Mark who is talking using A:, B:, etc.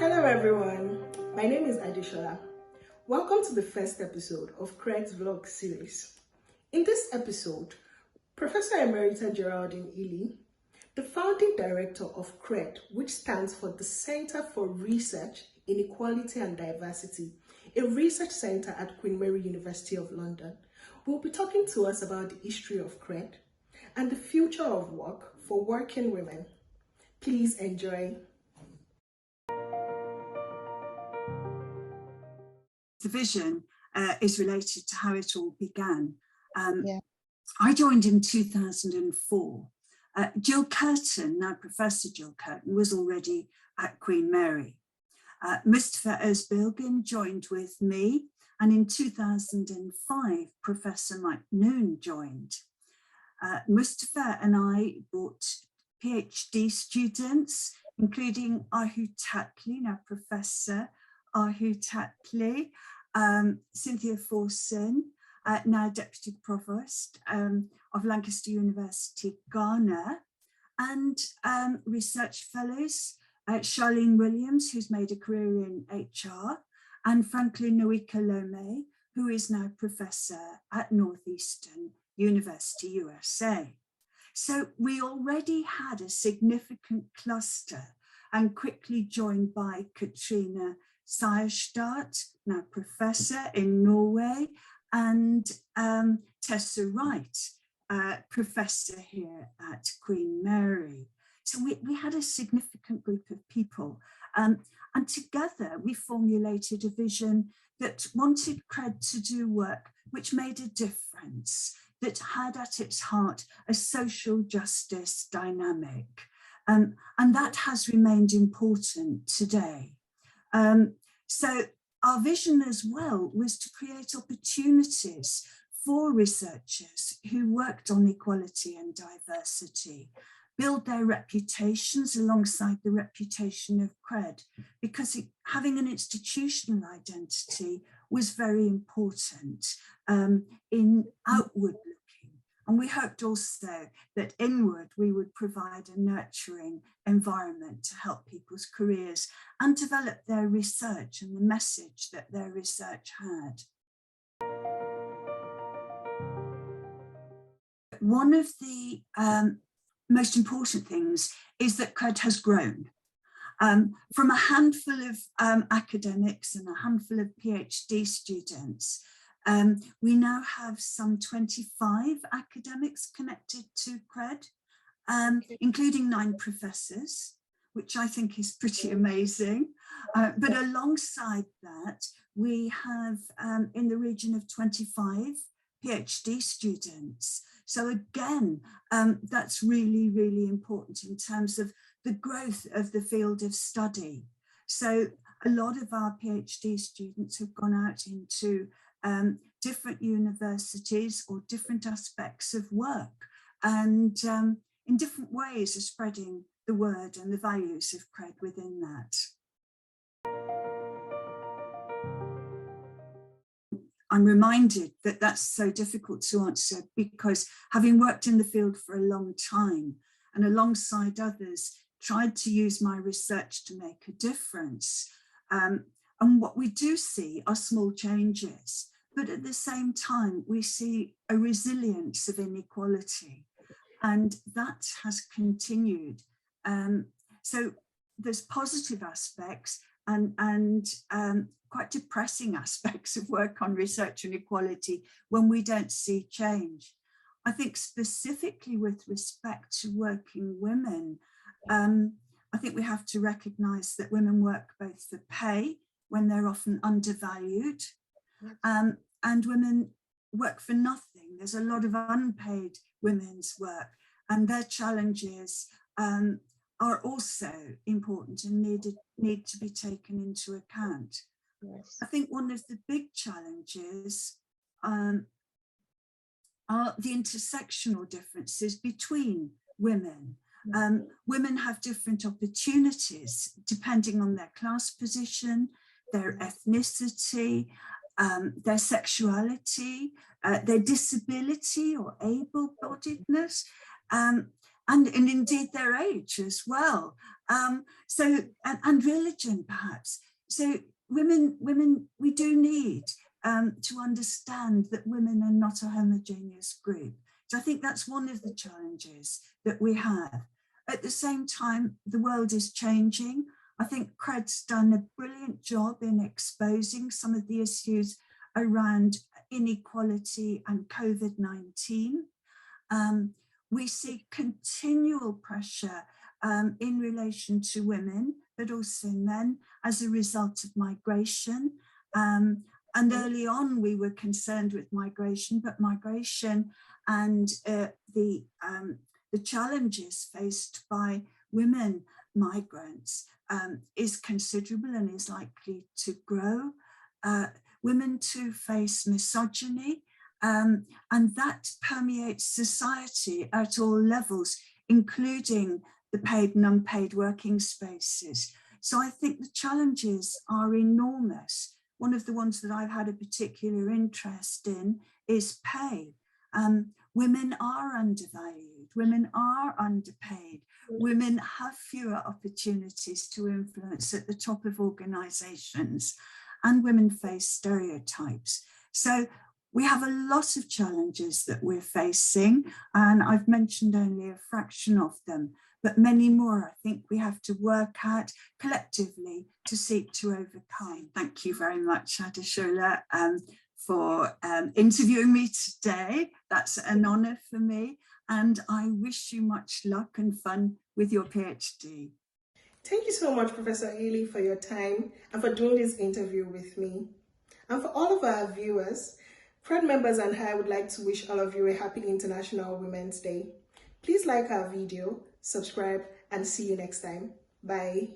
A: Hello everyone, my name is Adishola. Welcome to the first episode of CRED's vlog series. In this episode, Professor Emerita Geraldine Healy, the Founding Director of CRED, which stands for the Center for Research, Inequality and Diversity, a research center at Queen Mary University of London, will be talking to us about the history of CRED and the future of work for working women. Please enjoy.
B: The vision is related to how it all began. I joined in 2004. Jill Curtin, now Professor Jill Curtin, was already at Queen Mary. Mustafa Özbilgin joined with me, and in 2005, Professor Mike Noon joined. Mustafa and I brought PhD students, including Ahu Tatli, now Professor Ahu Tatli, Cynthia Forson, now Deputy Provost of Lancaster University, Ghana, and research fellows, Charlene Williams, who's made a career in HR, and Franklin Nwika-Lome, who is now Professor at Northeastern University, USA. So we already had a significant cluster, and quickly joined by Katrina Seierstadt, now Professor in Norway, and Tessa Wright, Professor here at Queen Mary. So we had a significant group of people, and together we formulated a vision that wanted CRED to do work which made a difference, that had at its heart a social justice dynamic, and that has remained important today. So our vision as well was to create opportunities for researchers who worked on equality and diversity, build their reputations alongside the reputation of CRED, because having an institutional identity was very important in outward looking. And we hoped also that inward we would provide a nurturing environment to help people's careers and develop their research and the message that their research had. One of the most important things is that CRED has grown. From a handful of academics and a handful of PhD students, we now have some 25 academics connected to CRED, including 9 professors, which I think is pretty amazing. But alongside that, we have in the region of 25 PhD students. So again, that's really, really important in terms of the growth of the field of study. So a lot of our PhD students have gone out into different universities or different aspects of work, and in different ways are spreading the word and the values of CRED within that. I'm reminded that that's so difficult to answer because having worked in the field for a long time and alongside others tried to use my research to make a difference. And what we do see are small changes, but at the same time, we see a resilience of inequality, and that has continued. So there's positive aspects and quite depressing aspects of work on research and equality when we don't see change. I think specifically with respect to working women, I think we have to recognise that women work both for pay, when they're often undervalued, and women work for nothing. There's a lot of unpaid women's work, and their challenges are also important and need to be taken into account. Yes. I think one of the big challenges are the intersectional differences between women. Women have different opportunities depending on their class position, their ethnicity, their sexuality, their disability or able-bodiedness. and indeed their age as well. And religion perhaps. So women, we do need to understand that women are not a homogeneous group. So I think that's one of the challenges that we have. At the same time, the world is changing. I think CRED's done a brilliant job in exposing some of the issues around inequality and COVID-19. We see continual pressure in relation to women, but also men, as a result of migration. And early on, we were concerned with migration, but migration and the challenges faced by women migrants is considerable and is likely to grow. Women too face misogyny, and that permeates society at all levels, including the paid and unpaid working spaces. So I think the challenges are enormous. One of the ones that I've had a particular interest in is pay. Women are undervalued, women are underpaid, women have fewer opportunities to influence at the top of organisations, and women face stereotypes. So we have a lot of challenges that we're facing, and I've mentioned only a fraction of them, but many more I think we have to work at collectively to seek to overcome. Thank you very much, Adeshola, for interviewing me today. That's an honour for me, and I wish you much luck and fun with your PhD.
A: Thank you so much, Professor Healy, for your time and for doing this interview with me. And for all of our viewers, CRED members and I would like to wish all of you a happy International Women's Day. Please like our video, subscribe, and see you next time. Bye.